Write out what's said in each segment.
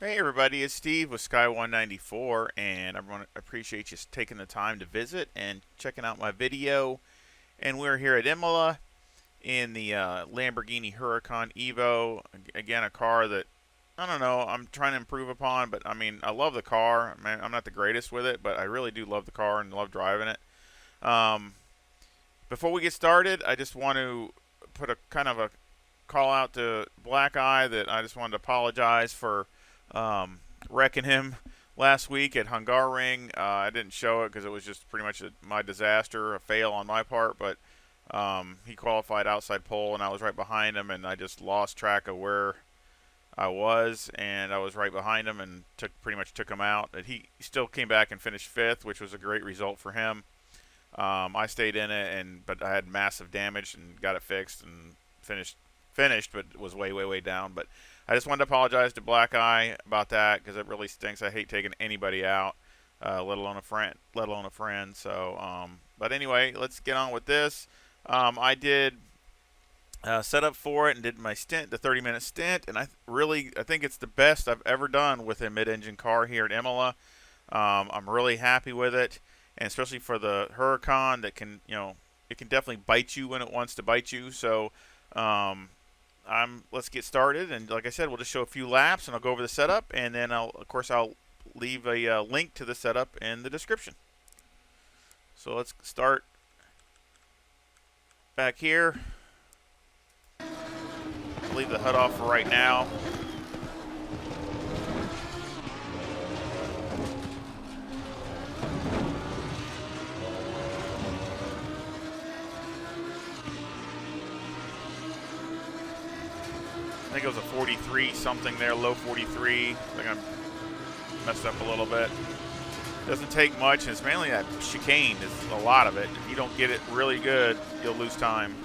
Hey everybody, it's Steve with Sky 194, and I want to appreciate you taking the time to visit and checking out my video. And we're here at Imola in the Lamborghini Huracan EVO. Again, a car that I don't know, I'm trying to improve upon, but I mean, I love the car. I mean, I'm not the greatest with it, but I really do love the car and love driving it. Um, Before we get started, I just want to put a kind of a call out to Black Eye that I just wanted to apologize for wrecking him last week at Hungaroring. I didn't show it because it was just pretty much my disaster, a fail on my part. But he qualified outside pole, and I was right behind him, and I just lost track of where I was, and I was right behind him, and pretty much took him out. But he still came back and finished fifth, which was a great result for him. I stayed in it, but I had massive damage and got it fixed and finished, but it was way down. But I just wanted to apologize to Black Eye about that because it really stinks. I hate taking anybody out, let alone a friend. So, but anyway, let's get on with this. I did set up for it and did my stint, the 30-minute stint, and I think it's the best I've ever done with a mid-engine car here at Imola. I'm really happy with it, and especially for the Huracan that can, it can definitely bite you when it wants to bite you. So, let's get started, and like I said, we'll just show a few laps, and I'll go over the setup, and then I'll leave a link to the setup in the description. So let's start back here. Leave the HUD off for right now. I think it was a 43 something there, low 43. I think I messed up a little bit. Doesn't take much, and it's mainly that chicane is a lot of it. If you don't get it really good, you'll lose time.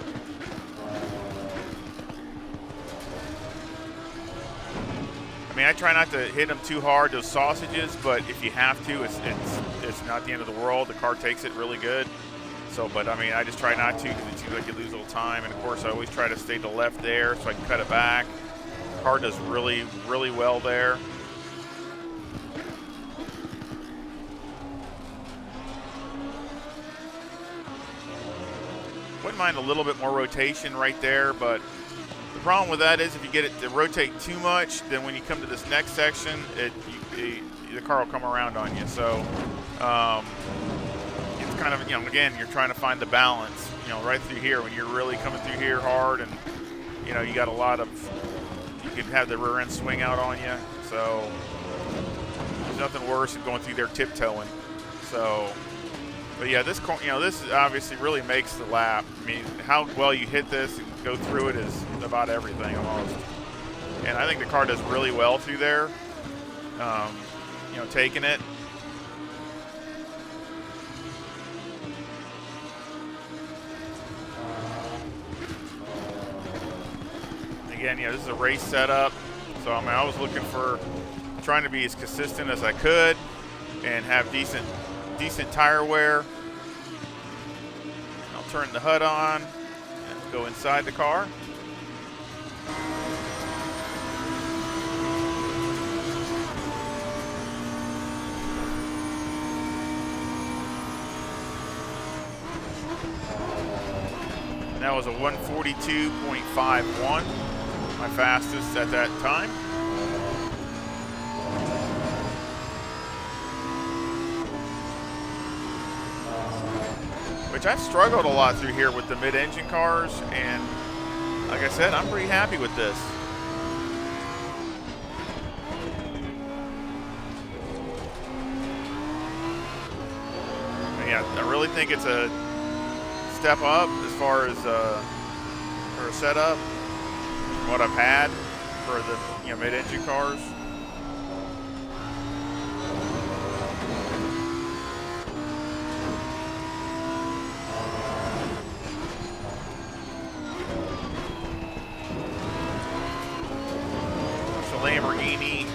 I mean, I try not to hit them too hard, those sausages, but if you have to, it's not the end of the world. The car takes it really good. So, but I mean, I just try not to because it seems like you lose a little time. And of course, I always try to stay to the left there so I can cut it back. The car does really well there. Wouldn't mind a little bit more rotation right there, but the problem with that is if you get it to rotate too much, then when you come to this next section, the car will come around on you. So it's kind of, again, you're trying to find the balance, right through here when you're really coming through here hard, and you got a lot of, you can have the rear end swing out on you. So there's nothing worse than going through there tiptoeing. So, but yeah, this obviously really makes the lap. I mean, how well you hit this and go through it is about everything almost. And I think the car does really well through there. Taking it. Again, this is a race setup. So I mean, I was looking for trying to be as consistent as I could and have decent tire wear. I'll turn the HUD on and go inside the car. And that was a 142.51, my fastest at that time. Which I've struggled a lot through here with the mid-engine cars, and like I said, I'm pretty happy with this. But yeah, I really think it's a step up as far as for a setup from what I've had for the mid-engine cars. Lamborghini,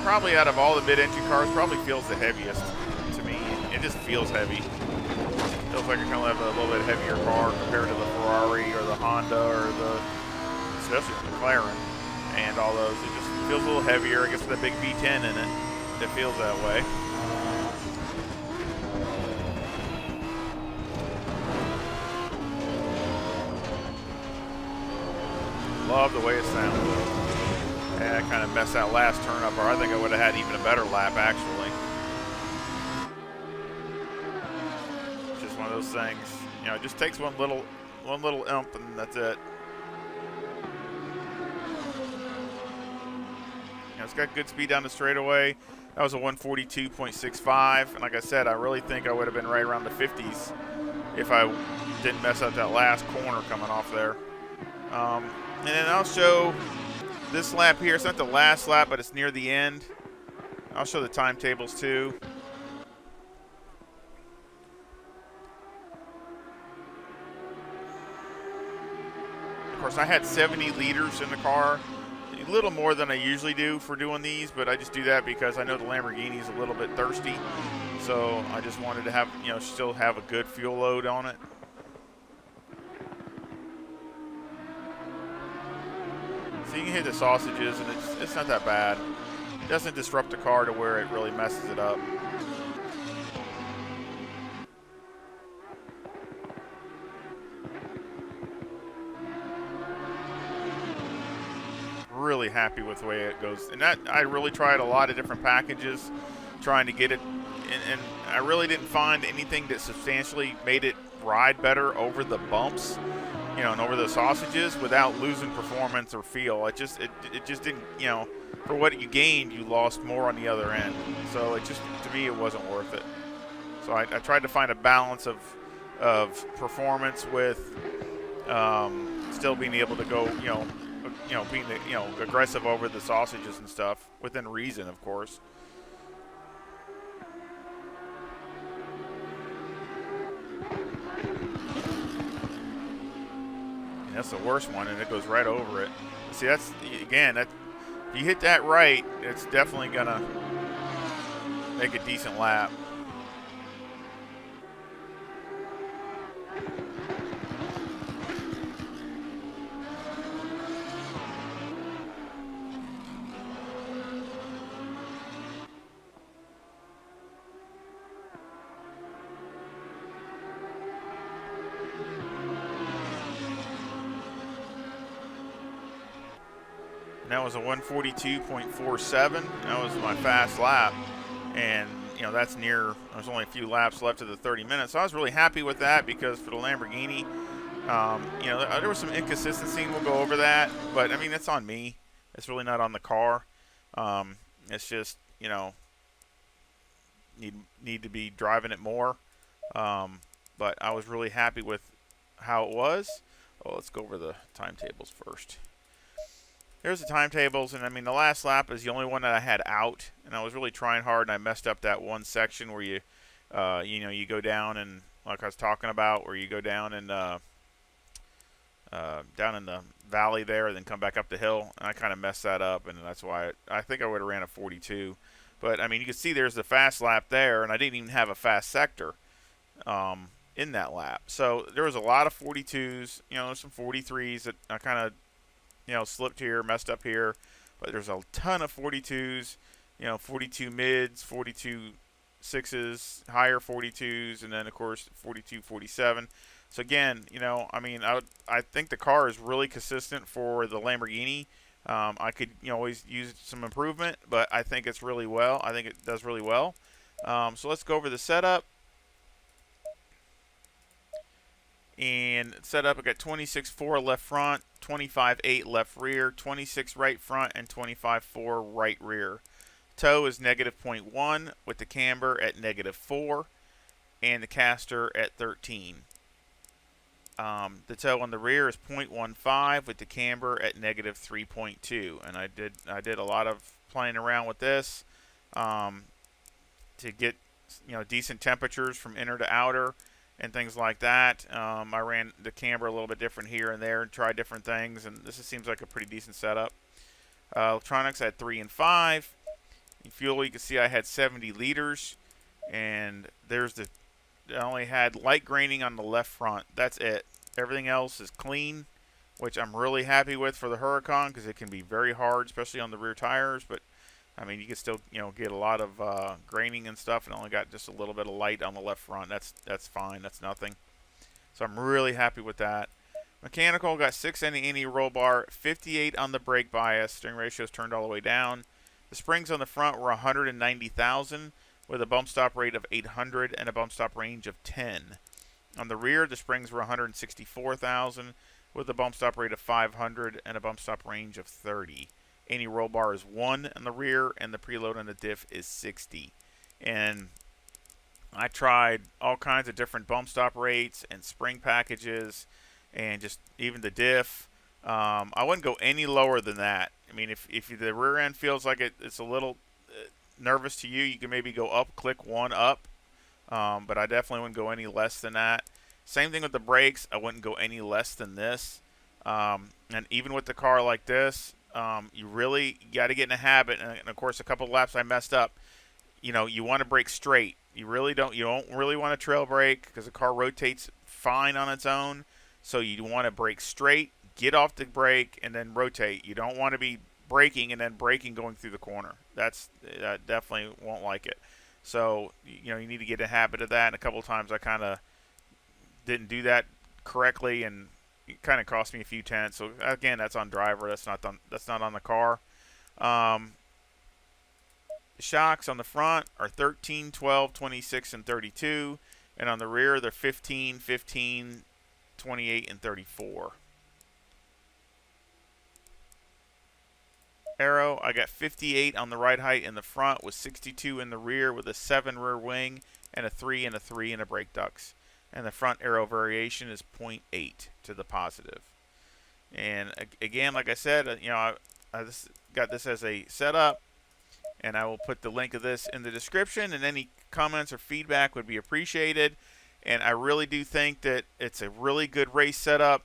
probably out of all the mid-engine cars, probably feels the heaviest to me. It just feels heavy. Feels like it kind of have a little bit heavier car compared to the Ferrari or the Honda or the especially the McLaren and all those. It just feels a little heavier. I guess with a big V10 in it, it feels that way. Love the way it sounds. And I kind of messed that last turn up, or I think I would have had even a better lap, actually. It's just one of those things. You know, it just takes one little imp, and that's it. You know, it's got good speed down the straightaway. That was a 142.65, and like I said, I really think I would have been right around the 50s if I didn't mess up that last corner coming off there. And then I'll show this lap here. It's not the last lap, but it's near the end. I'll show the timetables too. Of course, I had 70 liters in the car. A little more than I usually do for doing these, but I just do that because I know the Lamborghini is a little bit thirsty. So I just wanted to have, you know, still have a good fuel load on it. So you can hit the sausages, and it's not that bad. It doesn't disrupt the car to where it really messes it up. Really happy with the way it goes, and that I really tried a lot of different packages trying to get it, and I really didn't find anything that substantially made it ride better over the bumps, you know, and over the sausages without losing performance or feel. It just didn't, you know, for what you gained, you lost more on the other end. So it just, to me, it wasn't worth it. So I tried to find a balance of performance with still being able to go, being aggressive over the sausages and stuff within reason, of course. And that's the worst one, and it goes right over it. See, that's again, that if you hit that right, it's definitely gonna make a decent lap. And that was a 142.47. That was my fast lap. And, you know, that's near, there's only a few laps left of the 30 minutes. So I was really happy with that because for the Lamborghini, you know, there was some inconsistency, and we'll go over that. But, I mean, that's on me. It's really not on the car. It's just, you know, need to be driving it more. But I was really happy with how it was. Well, let's go over the timetables first. Here's the timetables, and I mean the last lap is the only one that I had out, and I was really trying hard, and I messed up that one section where you you go down and like I was talking about, where you go down and down in the valley there, and then come back up the hill, and I kind of messed that up, and that's why I think I would have ran a 42. But I mean, you can see there's the fast lap there, and I didn't even have a fast sector in that lap, so there was a lot of 42s. You know, there's some 43s that I kind of slipped here, messed up here, but there's a ton of 42s, 42 mids, 42 sixes, higher 42s, and then of course 42, 47. So again, I mean, I think the car is really consistent for the Lamborghini. I could always use some improvement, but I think it's really well. I think it does really well. So let's go over the setup. And setup, I got 26.4 left front, 25.8 left rear, 26 right front, and 25.4 right rear. Toe is -0.1 with the camber at -4 and the caster at 13. The toe on the rear is 0.15 with the camber at -3.2. And I did a lot of playing around with this to get decent temperatures from inner to outer and things like that. I ran the camber a little bit different here and there and tried different things, and this seems like a pretty decent setup. Electronics I had 3 and 5. In fuel, you can see I had 70 liters, and I only had light graining on the left front. That's it. Everything else is clean. which I'm really happy with for the Huracan because it can be very hard, especially on the rear tires. But I mean, you can still get a lot of graining and stuff, and only got just a little bit of light on the left front. That's fine. That's nothing. So I'm really happy with that. Mechanical got 6 in the any roll bar, 58 on the brake bias. Steering ratio is turned all the way down. The springs on the front were 190,000 with a bump stop rate of 800 and a bump stop range of 10. On the rear, the springs were 164,000 with a bump stop rate of 500 and a bump stop range of 30. Any roll bar is 1 in the rear, and the preload on the diff is 60. And I tried all kinds of different bump stop rates and spring packages, and just even the diff. I wouldn't go any lower than that. I mean, if the rear end feels like it's a little nervous to you, you can maybe go up, click 1 up. But I definitely wouldn't go any less than that. Same thing with the brakes. I wouldn't go any less than this. And even with the car like this, you really got to get in a habit. And of course, a couple of laps I messed up. You want to brake straight. You don't really want to trail brake because the car rotates fine on its own. So you want to brake straight, get off the brake, and then rotate. You don't want to be braking and then braking going through the corner. That definitely won't like it. So, you need to get a habit of that. And a couple of times I kind of didn't do that correctly, and it kind of cost me a few tenths. So, again, that's on driver. That's not on the car. The shocks on the front are 13, 12, 26, and 32. And on the rear, they're 15, 15, 28, and 34. Aero, I got 58 on the ride height in the front with 62 in the rear with a 7 rear wing and a 3 and a 3 in the brake ducts. And the front aero variation is 0.8 to the positive. And again, like I said, I just got this as a setup, and I will put the link of this in the description, and any comments or feedback would be appreciated. And I really do think that it's a really good race setup,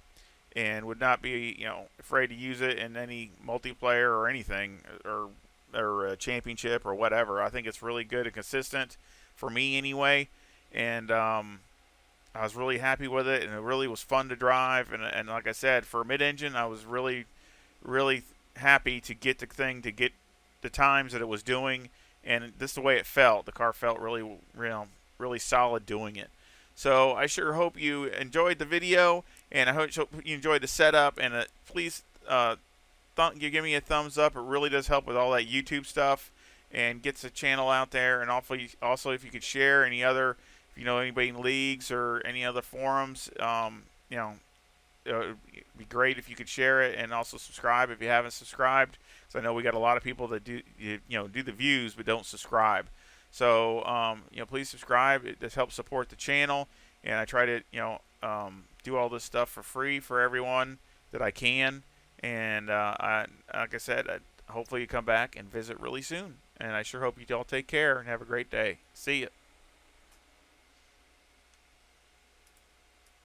and would not be afraid to use it in any multiplayer or anything, or a championship or whatever. I think it's really good and consistent for me anyway, and I was really happy with it, and it really was fun to drive. And like I said, for a mid-engine, I was really happy to get the thing to get the times that it was doing, and this is the way it felt. The car felt really solid doing it. So I sure hope you enjoyed the video, and I hope you enjoyed the setup. And please give me a thumbs up. It really does help with all that YouTube stuff and gets the channel out there. And also if you could share any other, if you know anybody in leagues or any other forums, it would be great if you could share it, and also subscribe if you haven't subscribed. So I know we got a lot of people that do the views but don't subscribe. So please subscribe. It just helps support the channel, and I try to do all this stuff for free for everyone that I can. And like I said, hopefully you come back and visit really soon. And I sure hope you all take care and have a great day. See ya.